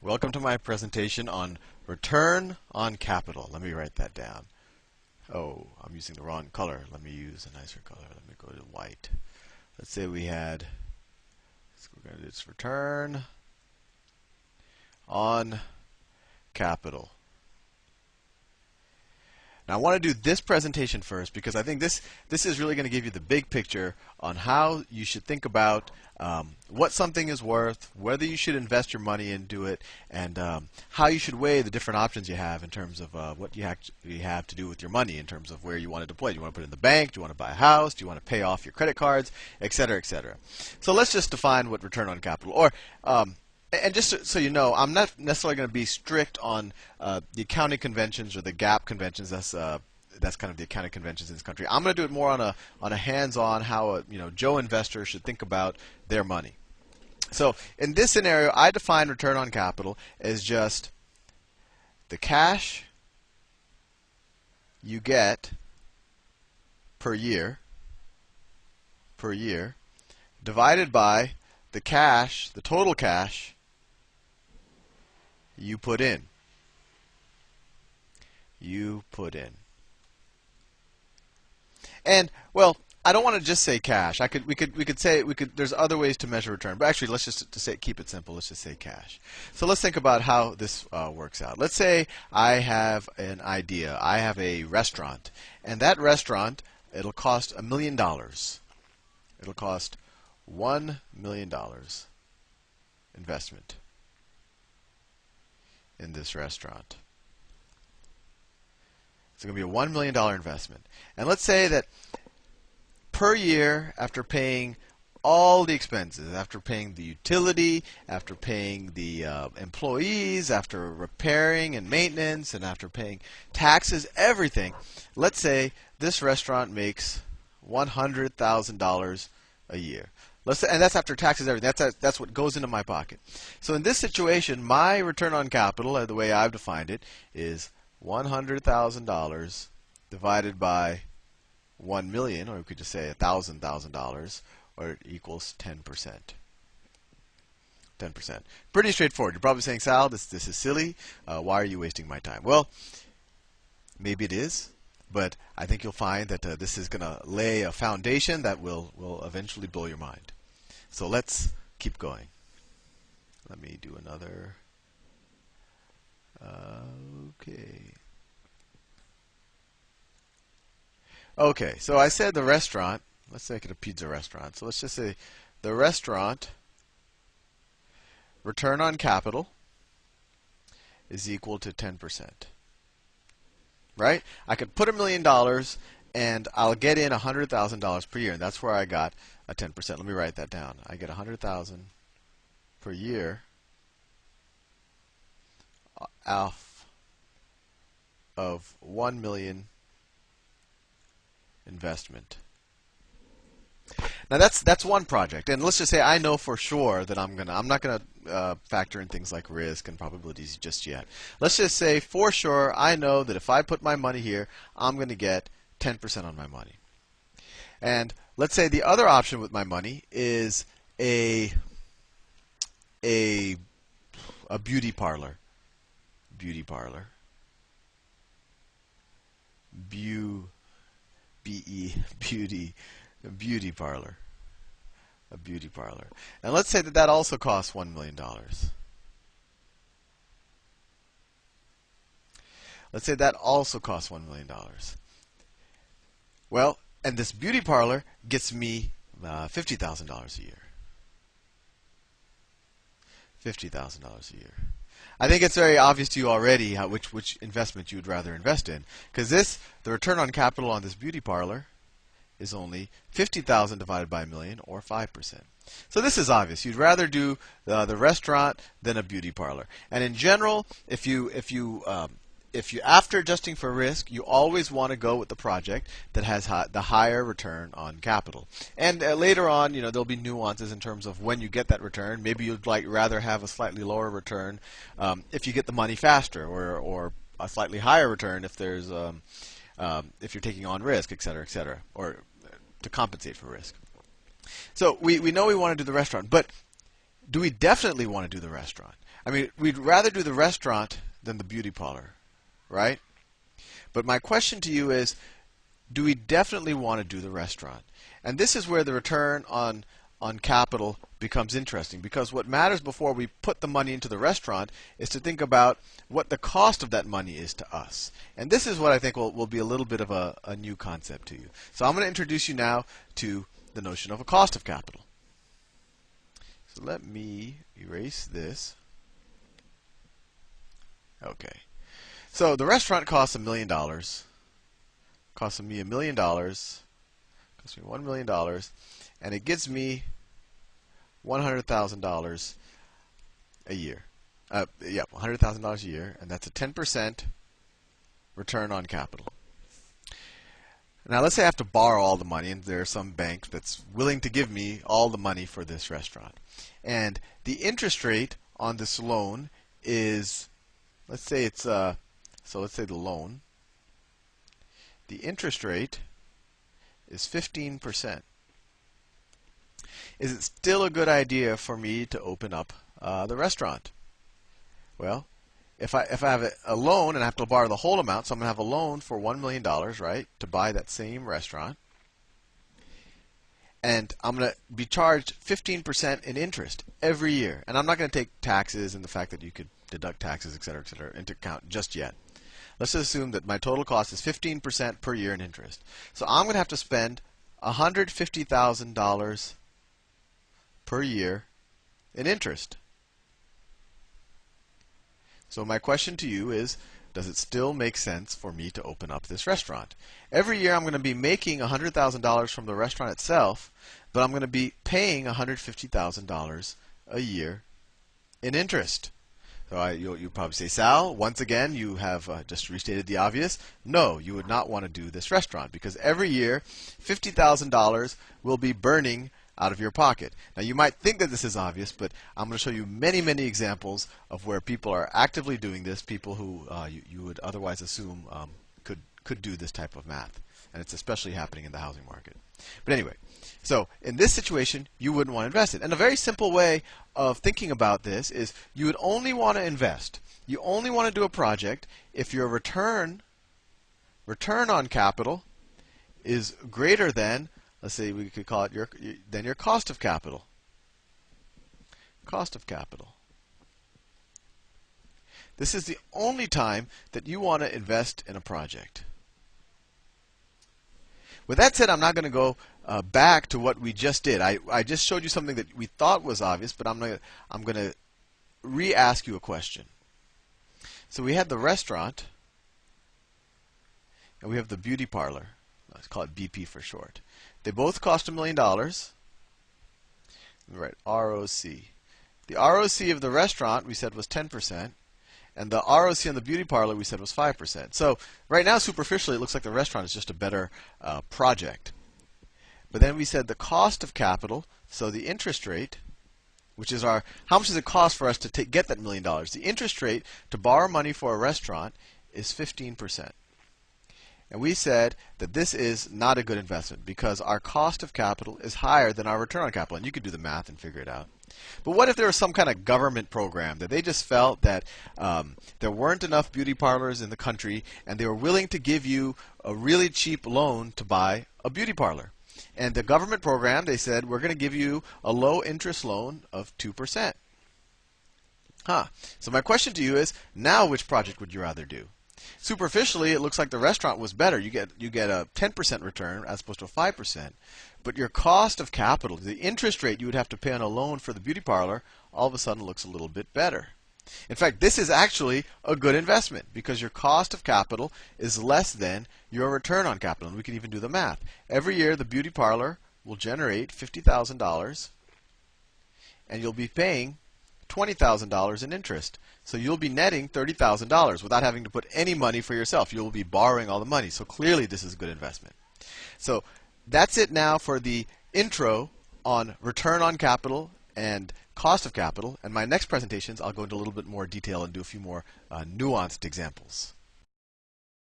Welcome to my presentation on return on capital. Let me write that down. Oh, I'm using the wrong color. Let me use a nicer color. Let me go to white. Let's say we had, we're going to do this return on capital. Now I want to do this presentation first because I think this is really going to give you the big picture on how you should think about what something is worth, whether you should invest your money into it, and how you should weigh the different options you have in terms of what you actually have to do with your money in terms of where you want to deploy it. Do you want to put it in the bank? Do you want to buy a house? Do you want to pay off your credit cards, etc., etc. So let's just define what return on capital, or and just so you know, I'm not necessarily going to be strict on the accounting conventions or the GAAP conventions. That's kind of the accounting conventions in this country. I'm going to do it more on a hands-on how a Joe investor should think about their money. So in this scenario, I define return on capital as just the cash you get per year divided by the cash, the total cash you put in. And well, I don't want to just say cash. We could say there's other ways to measure return, but actually let's just keep it simple. Let's just say cash. So let's think about how this works out. Let's say I have an idea. I have a restaurant, and that restaurant, it'll cost $1 million. It'll cost $1 million investment in this restaurant. It's going to be a $1 million investment. And let's say that per year, after paying all the expenses, after paying the utility, after paying the employees, after repairing and maintenance, and after paying taxes, everything, let's say this restaurant makes $100,000 a year. And that's after taxes, everything. That's what goes into my pocket. So in this situation, my return on capital, the way I've defined it, is $100,000 divided by 1 million, or we could just say $1,000, or it equals 10%. 10%. Pretty straightforward. You're probably saying, Sal, this is silly. Why are you wasting my time? Well, maybe it is. But I think you'll find that this is going to lay a foundation that will eventually blow your mind. So let's keep going. Let me do another. Okay, so I said the restaurant. Let's make it a pizza restaurant. So let's just say the restaurant return on capital is equal to 10%. Right? I could put $1 million and I'll get in $100,000 per year, and that's where I got a 10%. Let me write that down. I get $100,000 per year off of 1 million investment. Now that's one project, and let's just say I know for sure that I'm not gonna factor in things like risk and probabilities just yet. Let's just say for sure I know that if I put my money here, I'm going to get 10% on my money. And let's say the other option with my money is a beauty parlor. Beauty parlor. A beauty parlor. A beauty parlor. And let's say that also costs $1 million. Let's say that also costs $1 million. Well, and this beauty parlor gets me $50,000 a year. $50,000 a year. I think it's very obvious to you already which investment you would rather invest in, because the return on capital on this beauty parlor is only 50,000 divided by a million, or 5%. So this is obvious. You'd rather do the restaurant than a beauty parlor. And in general, if you after adjusting for risk, you always want to go with the project that has the higher return on capital. And later on, there'll be nuances in terms of when you get that return. Maybe you'd rather have a slightly lower return if you get the money faster, or a slightly higher return if there's if you're taking on risk, etc., or to compensate for risk. So we know we want to do the restaurant, but do we definitely want to do the restaurant? I mean, we'd rather do the restaurant than the beauty parlor, right? But my question to you is, do we definitely want to do the restaurant? And this is where the return on capital becomes interesting, because what matters before we put the money into the restaurant is to think about what the cost of that money is to us. And this is what I think will be a little bit of a new concept to you. So I'm going to introduce you now to the notion of a cost of capital. So let me erase this. Okay. So the restaurant costs $1 million. Costs me $1 million. Costs me $1 million, and it gives me $100,000 a year. Yeah, $100,000 a year, and that's a 10% return on capital. Now, let's say I have to borrow all the money, and there's some bank that's willing to give me all the money for this restaurant. And the interest rate on this loan is, let's say it's so let's say the loan. The interest rate is 15%. Is it still a good idea for me to open up the restaurant? Well, if I have a loan and I have to borrow the whole amount, so I'm going to have a loan for $1 million, right, to buy that same restaurant. And I'm going to be charged 15% in interest every year. And I'm not going to take taxes and the fact that you could deduct taxes, et cetera, into account just yet. Let's just assume that my total cost is 15% per year in interest. So I'm going to have to spend $150,000 per year in interest. So my question to you is, does it still make sense for me to open up this restaurant? Every year I'm going to be making $100,000 from the restaurant itself, but I'm going to be paying $150,000 a year in interest. So you'll probably say, Sal, once again, you have just restated the obvious. No, you would not want to do this restaurant, because every year $50,000 will be burning out of your pocket. Now, you might think that this is obvious, but I'm going to show you many, many examples of where people are actively doing this, people who you would otherwise assume could do this type of math. And it's especially happening in the housing market. But anyway, so in this situation, you wouldn't want to invest it. And a very simple way of thinking about this is you would only want to invest. You only want to do a project if your return on capital is greater than, let's say we could call it your cost of capital. Cost of capital. This is the only time that you want to invest in a project. With that said, I'm not going to go back to what we just did. I just showed you something that we thought was obvious, but I'm going to re-ask you a question. So we had the restaurant, and we have the beauty parlor. Let's call it BP for short. They both cost $1 million. Right, ROC. The ROC of the restaurant we said was 10%. And the ROC on the beauty parlor we said was 5%. So right now, superficially, it looks like the restaurant is just a better project. But then we said the cost of capital, so the interest rate, which is how much does it cost for us to get that $1 million? The interest rate to borrow money for a restaurant is 15%. And we said that this is not a good investment because our cost of capital is higher than our return on capital. And you could do the math and figure it out. But what if there was some kind of government program that they just felt that there weren't enough beauty parlors in the country and they were willing to give you a really cheap loan to buy a beauty parlor? And the government program, they said, we're going to give you a low interest loan of 2%. So my question to you is, now which project would you rather do? Superficially, it looks like the restaurant was better. You get a 10% return as opposed to a 5%. But your cost of capital, the interest rate you would have to pay on a loan for the beauty parlor, all of a sudden looks a little bit better. In fact, this is actually a good investment because your cost of capital is less than your return on capital. And we can even do the math. Every year, the beauty parlor will generate $50,000, and you'll be paying $20,000 in interest. So you'll be netting $30,000 without having to put any money for yourself. You'll be borrowing all the money. So clearly, this is a good investment. So that's it now for the intro on return on capital and cost of capital. And my next presentations, I'll go into a little bit more detail and do a few more nuanced examples.